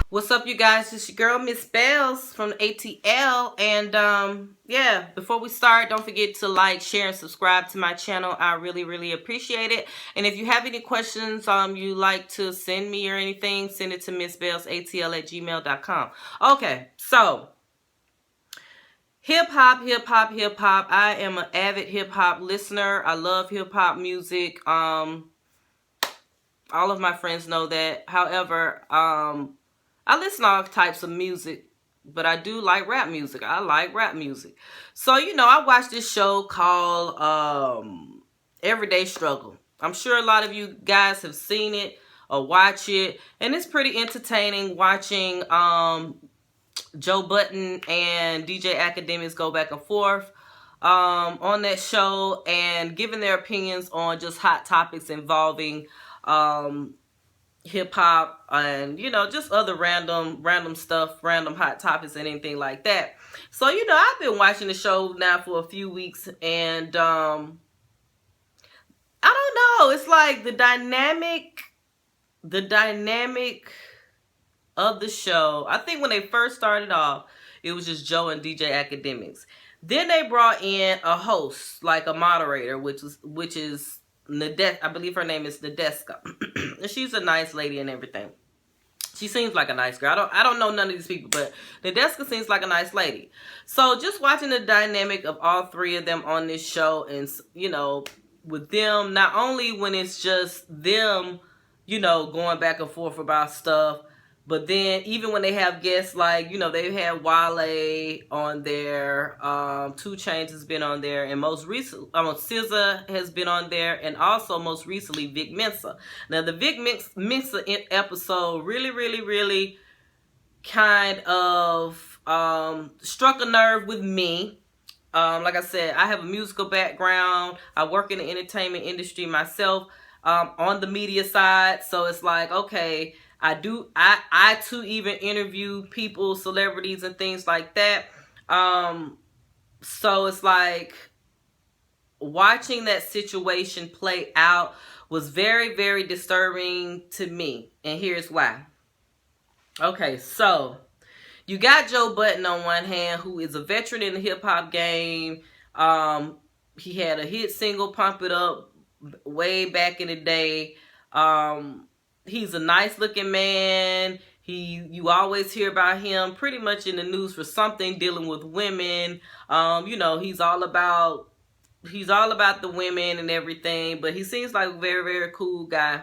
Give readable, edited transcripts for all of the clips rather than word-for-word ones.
What's up, you guys? It's your girl, Msbels from ATL. And yeah, before we start, don't forget to like, share, and subscribe to my channel. I really appreciate it. And if you have any questions you like to send me or anything, send it to MsBelsATL@gmail.com. Okay, so hip hop. I am an avid hip hop listener. I love hip hop music. All of my friends know that. However, I listen to all types of music, but I do like rap music. I like rap music. So, you know, I watched this show called Everyday Struggle. I'm sure a lot of you guys have seen it or watch it. And it's pretty entertaining watching Joe Budden and DJ Akademiks go back and forth on that show and giving their opinions on just hot topics involving hip hop and, you know, just other random stuff, random hot topics and anything like that. So, you know, I've been watching the show now for a few weeks, and I don't know, it's like the dynamic of the show. I think when they first started off, it was just Joe and DJ Akademiks. Then they brought in a host, like a moderator, which is I believe her name is Nadeska. And she's a nice lady and everything. She seems like a nice girl. I don't know none of these people, but Nadeska seems like a nice lady. So just watching the dynamic of all three of them on this show, and, you know, with them, not only when it's just them, you know, going back and forth about stuff, but then even when they have guests, like, you know, they've had Wale on there, 2 Chainz has been on there, and most recently, SZA has been on there, and also most recently Vic Mensa. Now, the Vic Mensa episode really kind of struck a nerve with me. Like I said, I have a musical background. I work in the entertainment industry myself, on the media side, so it's like, okay, I too even interview people, celebrities and things like that. So it's like watching that situation play out was very disturbing to me. And here's why. Okay, so you got Joe Budden on one hand, who is a veteran in the hip hop game. He had a hit single, Pump It Up, way back in the day. He's a nice looking man. You always hear about him pretty much in the news for something dealing with women. You know, he's all about the women and everything, but he seems like a very cool guy.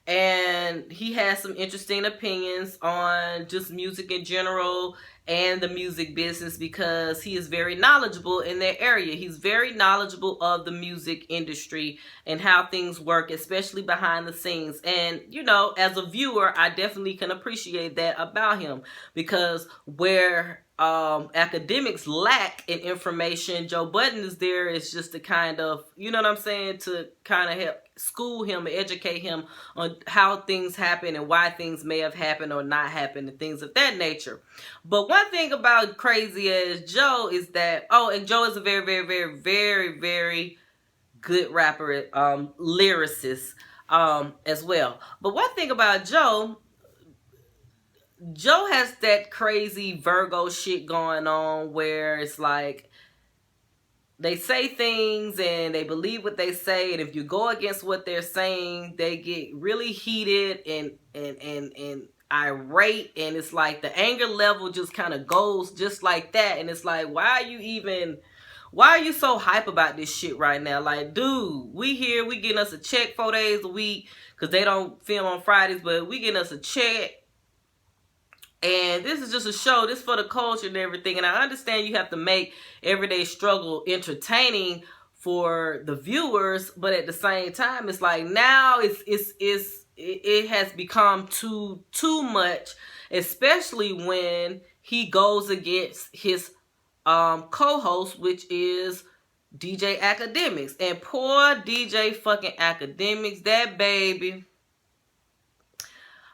And he has some interesting opinions on just music in general and the music business, because he is very knowledgeable in that area. He's very knowledgeable of the music industry and how things work, especially behind the scenes. And, you know, as a viewer, I definitely can appreciate that about him, because where Akademiks lack in information, Joe Budden is there. It's just to kind of, you know what I'm saying, to kind of help school him and educate him on how things happen and why things may have happened or not happened and things of that nature. But one thing about crazy as Joe is that, and Joe is a very good rapper, lyricist as well. But one thing about Joe has that crazy Virgo shit going on, where it's like they say things and they believe what they say, and if you go against what they're saying, they get really heated and irate, and it's like the anger level just kind of goes just like that. And it's like, why are you so hype about this shit right now? Like, dude, we getting us a check 4 days a week, because they don't film on Fridays, but we getting us a check. And this is just a show. This for the culture and everything. And I understand you have to make Everyday Struggle entertaining for the viewers, but at the same time, it's like now it has become too much, especially when he goes against his co-host, which is DJ Akademiks. And poor DJ fucking Akademiks, that baby.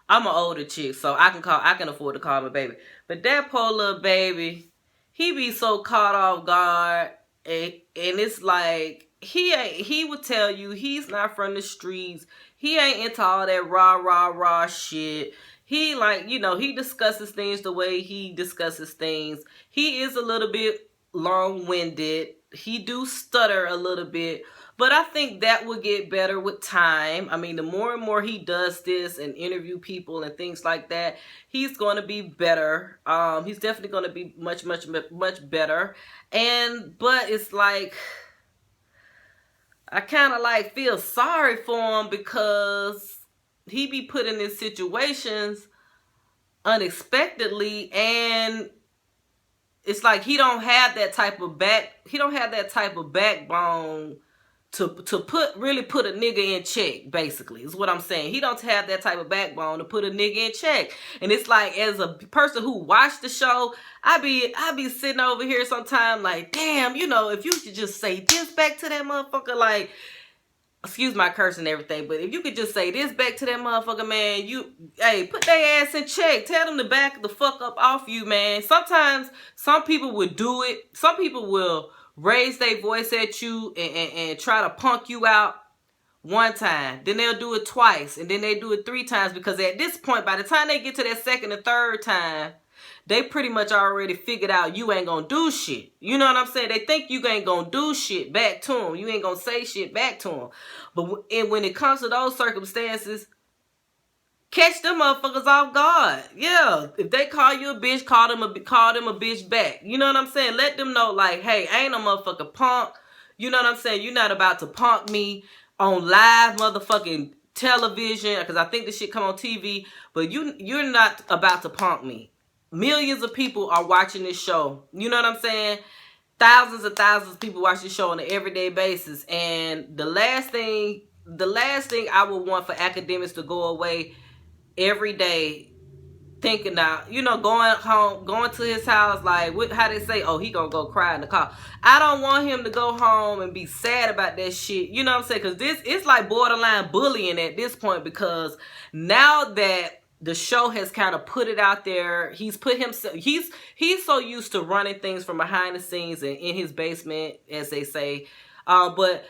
I'm an older chick, so I can afford to call him a baby. But that poor little baby, he be so caught off guard, and it's like he would tell you he's not from the streets. He ain't into all that rah shit. He, like, he discusses things the way he discusses things. He is a little bit long-winded. He do stutter a little bit. But I think that will get better with time. I mean, the more and more he does this and interview people and things like that, he's going to be better. He's definitely going to be much better. But it's like, I kind of like feel sorry for him because he be put in these situations unexpectedly, and it's like he don't have that type of backbone to really put a nigga in check, basically, is what I'm saying. He don't have that type of backbone to put a nigga in check. And it's like, as a person who watched the show, I be sitting over here sometime like, damn, if you could just say this back to that motherfucker, like, excuse my curse and everything, but if you could just say this back to that motherfucker, man, hey, put their ass in check. Tell them to back the fuck up off you, man. Sometimes some people would do it. Some people will raise their voice at you and try to punk you out one time. Then they'll do it twice, and then they do it 3 times, because at this point, by the time they get to that second or third time, they pretty much already figured out you ain't gonna do shit. You know what I'm saying? They think you ain't gonna do shit back to them. You ain't gonna say shit back to them. But when it comes to those circumstances, catch them motherfuckers off guard. Yeah, if they call you a bitch, call them a bitch back. You know what I'm saying? Let them know, like, hey, I ain't no motherfucking punk. You know what I'm saying? You're not about to punk me on live motherfucking television, because I think this shit come on TV. But you're not about to punk me. Millions of people are watching this show. You know what I'm saying? Thousands and thousands of people watch this show on an everyday basis. And the last thing I would want for Akademiks to go away every day thinking about, going home, going to his house, like, how they say, oh, he gonna go cry in the car. I don't want him to go home and be sad about that shit. You know what I'm saying? Because it's like borderline bullying at this point, because now that the show has kind of put it out there, he's put himself, he's so used to running things from behind the scenes and in his basement, as they say, but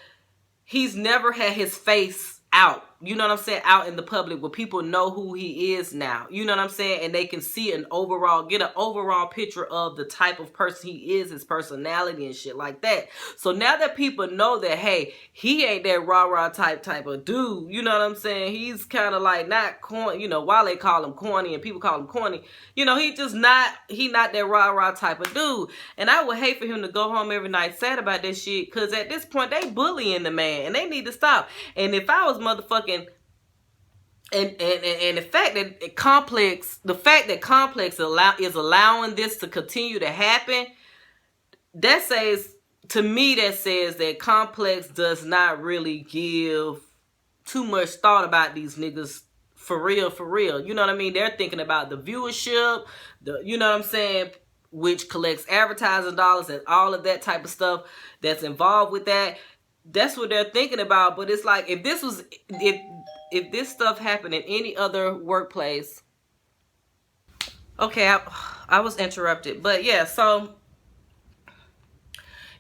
he's never had his face out, you know what I'm saying, out in the public where people know who he is now, you know what I'm saying, and they can see get an overall picture of the type of person he is, his personality and shit like that. So now that people know that, hey, he ain't that rah-rah type of dude, you know what I'm saying, he's kind of like not corny, while they call him corny and people call him corny, he not that rah-rah type of dude. And I would hate for him to go home every night sad about this shit, because at this point they bullying the man and they need to stop. And if I was motherfucking, and the fact that Complex is allowing this to continue to happen, that says that Complex does not really give too much thought about these niggas for real. You know what I mean? They're thinking about the viewership, you know what I'm saying, which collects advertising dollars and all of that type of stuff that's involved with that. That's what they're thinking about. But it's like, if this stuff happened in any other workplace. Okay, I was interrupted. But yeah, so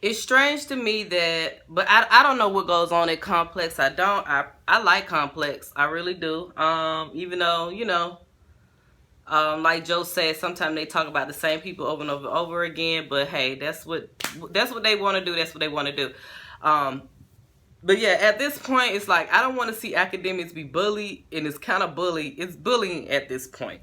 it's strange to me that, but I don't know what goes on at Complex. I like Complex. I really do. Even though, like Joe said, sometimes they talk about the same people over and over again. But hey, that's what they want to do. That's what they want to do. But yeah, at this point, it's like, I don't want to see Akademiks be bullied, and it's kind of bullying at this point.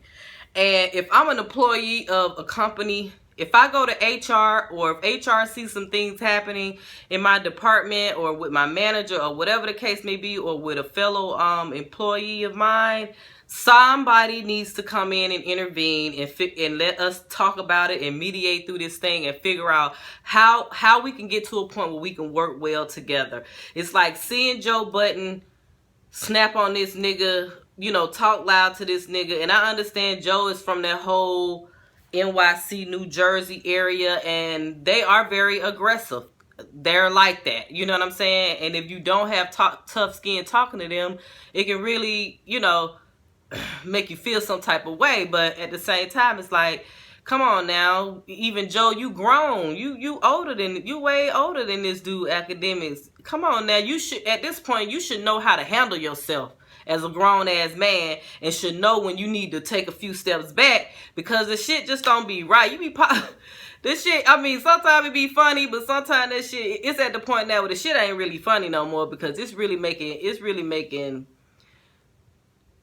And if I'm an employee of a company, if I go to HR, or if HR sees some things happening in my department or with my manager or whatever the case may be, or with a fellow employee of mine, somebody needs to come in and intervene and let us talk about it and mediate through this thing and figure out how we can get to a point where we can work well together. It's like seeing Joe Budden snap on this nigga, talk loud to this nigga. And I understand Joe is from that whole NYC, New Jersey area, and they are very aggressive. They're like that, you know what I'm saying? And if you don't have tough skin talking to them, it can really, make you feel some type of way. But at the same time, it's like, come on now, even Joe, you grown, you older than, you way older than this dude Akademiks. Come on now, you should, at this point, you should know how to handle yourself as a grown ass man, and should know when you need to take a few steps back, because the shit just don't be right. You be this shit, I mean, sometimes it be funny, but sometimes that shit, it's at the point now where the shit ain't really funny no more, because it's really making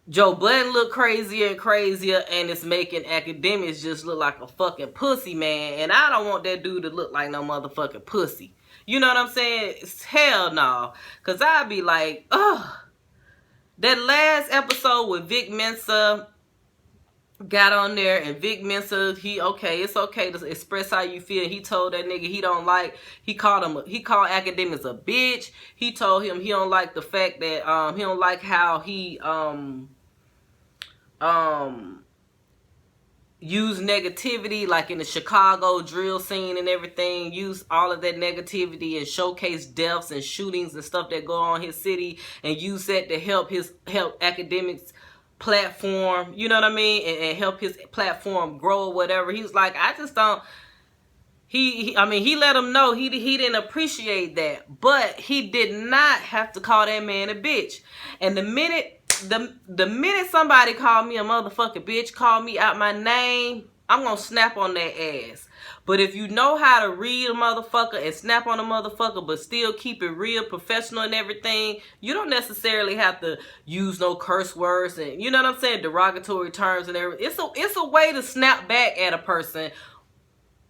Joe Budden look crazier and crazier, and it's making Akademiks just look like a fucking pussy, man. And I don't want that dude to look like no motherfucking pussy. You know what I'm saying? It's hell no. Because I'd be like, ugh. That last episode with Vic Mensa got on there, and Vic Mensa, it's okay to express how you feel. He told that nigga he called Akademiks a bitch. He told him he don't like the fact that he don't like how he use negativity, like in the Chicago drill scene and everything, use all of that negativity and showcase deaths and shootings and stuff that go on in his city, and use that to help Akademiks platform, you know what I mean, and help his platform grow or whatever. He's like, I just don't, he let him know he didn't appreciate that, but he did not have to call that man a bitch. And the minute somebody called me a motherfucking bitch, call me out my name, I'm gonna snap on their ass. But if you know how to read a motherfucker and snap on a motherfucker, but still keep it real, professional and everything, you don't necessarily have to use no curse words and, you know what I'm saying, derogatory terms and everything. It's a way to snap back at a person,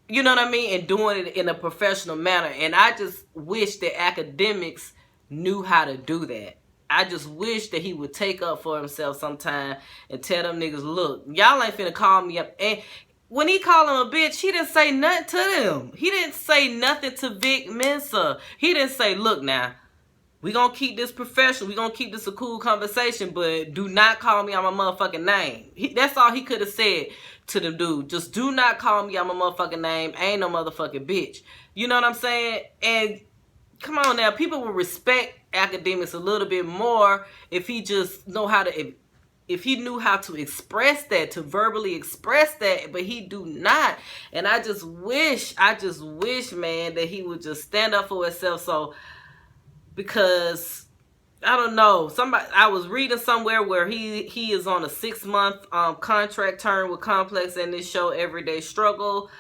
you know what I mean, and doing it in a professional manner. And I just wish that Akademiks knew how to do that. I just wish that he would take up for himself sometime and tell them niggas, look, y'all ain't finna call me up. And when he called him a bitch, he didn't say nothing to them. He didn't say nothing to Vic Mensa. He didn't say, look now, we gonna keep this professional. We gonna keep this a cool conversation, but do not call me on my motherfucking name. That's all he could have said to the dude. Just do not call me on my motherfucking name. I ain't no motherfucking bitch. You know what I'm saying? And come on now, people will respect Akademiks a little bit more if he just know how to, if he knew how to express that, to verbally express that, but he do not. And I just wish, man, that he would just stand up for himself. So, because I don't know, I was reading somewhere where he is on a 6-month contract term with Complex and this show Everyday Struggle.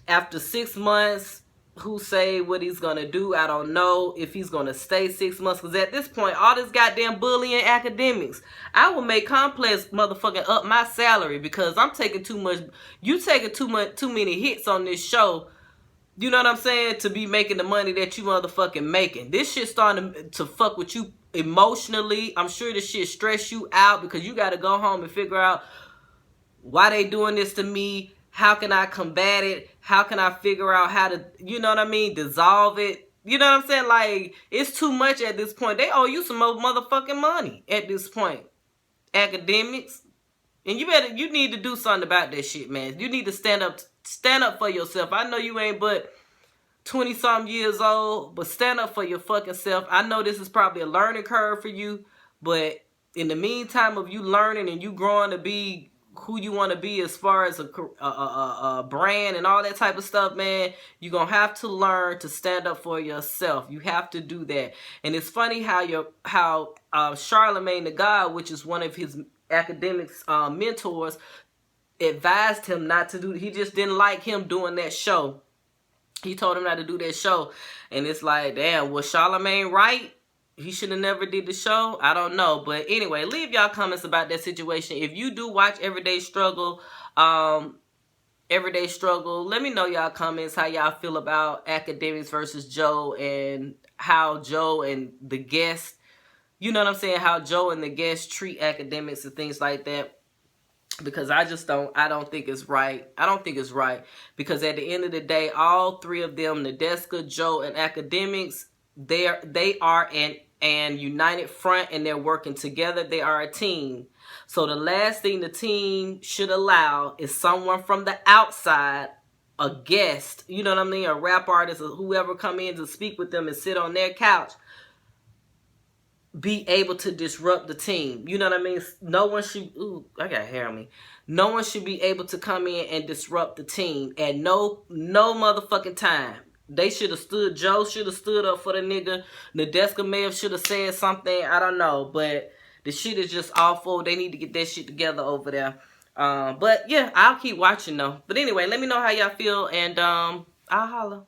After 6 months, who say what he's gonna do? I don't know if he's gonna stay 6 months, because at this point, all this goddamn bullying Akademiks, I will make Complex motherfucking up my salary, because I'm taking too much. You taking too many hits on this show. You know what I'm saying? To be making the money that you motherfucking making. This shit starting to fuck with you emotionally. I'm sure this shit stress you out, because you got to go home and figure out why they doing this to me. How can I combat it? How can I figure out how to, you know what I mean, dissolve it? You know what I'm saying? Like, it's too much at this point. They owe you some more motherfucking money at this point, Akademiks. And you need to do something about that shit, man. You need to stand up for yourself. I know you ain't but 20-something years old, but stand up for your fucking self. I know this is probably a learning curve for you, but in the meantime of you learning and you growing to be who you want to be as far as a brand and all that type of stuff, man, you're going to have to learn to stand up for yourself. You have to do that. And it's funny how Charlemagne the God, which is one of his Akademiks mentors, advised him not to do. He just didn't like him doing that show. He told him not to do that show. And it's like, damn, was Charlemagne right? He should have never did the show. I don't know. But anyway, leave y'all comments about that situation. If you do watch Everyday Struggle, let me know y'all comments how y'all feel about Akademiks versus Joe, and how Joe and the guest, you know what I'm saying, how Joe and the guest treat Akademiks and things like that. Because I don't think it's right. I don't think it's right. Because at the end of the day, all three of them, Nadeska, Joe, and Akademiks, they are an united front, and they're working together. They are a team. So the last thing the team should allow is someone from the outside, a guest, you know what I mean, a rap artist or whoever come in to speak with them and sit on their couch, be able to disrupt the team. You know what I mean? No one should. Ooh, I got hair on me. No one should be able to come in and disrupt the team at no motherfucking time. They should have stood. Joe should have stood up for the nigga. Nadeska may have should have said something. I don't know, but the shit is just awful. They need to get that shit together over there. But yeah, I'll keep watching though. But anyway, let me know how y'all feel, and I'll holla.